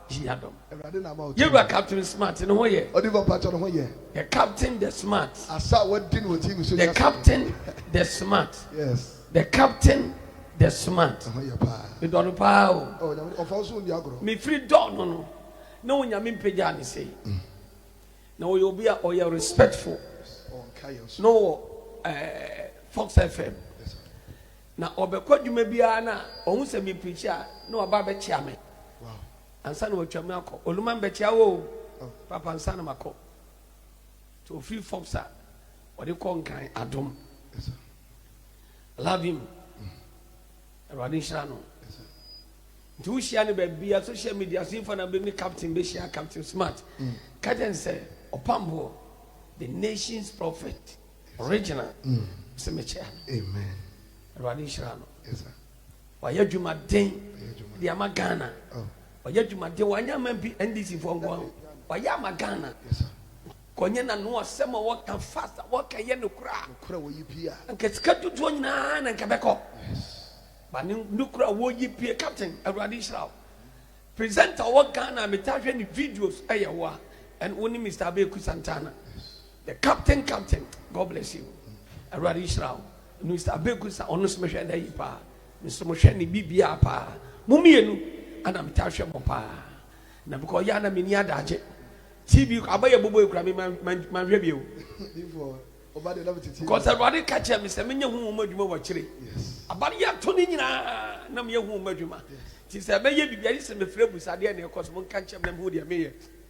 Jiadom. You are Captain Smart in a way. The Captain the Smart. I saw what did with him. The Captain the Smart. Yes. The Captain the Smart. Me don't power. Oh, me free dog no. No one yamin pejani say. No, you'll be or you're respectful. No, Fox FM. Now, Obeko, you may be Anna, or who say me preacher, no about Chairman. Wow. And son of Chamako, Oluman Betiao, Papa and Son of Mako. To free Fox, what you call kind Adam. Love him. Rodin Shano. To Shiani be a social media, see for a Captain Bishia, Captain Smart. Captain say, Opambour, the nation's prophet, original. Cemetery. Amen. Rodin Shano. Yes, sir. Why you my ding, the Amagana? Why you my day, why you may be NDC for one? Why you Magana? Yes, sir. Konyana no sema what can fast, what can you cry? And get cut to 29 and Quebec. But no cry, would you be a captain, a radical? Present our Ghana, Metashian videos, Ayawa, and only Mr. Abeiku Santana. The captain, God bless you. A radical. Mr. Abeiku sa honest mission da yipa. Mr. Mosheni bibia pa. Mumienu ana Metashian mopa. Na because yana mini adaje. TV abaye bobo ekura me man hwebio. Because everybody catch me say menye hu madwuma wa kire. Yes. Abari ya to ni nyina na me hu madwuma. Ti say abaye bibia ni se me frebu sade na ekos mo kan chem na me hu dia meye.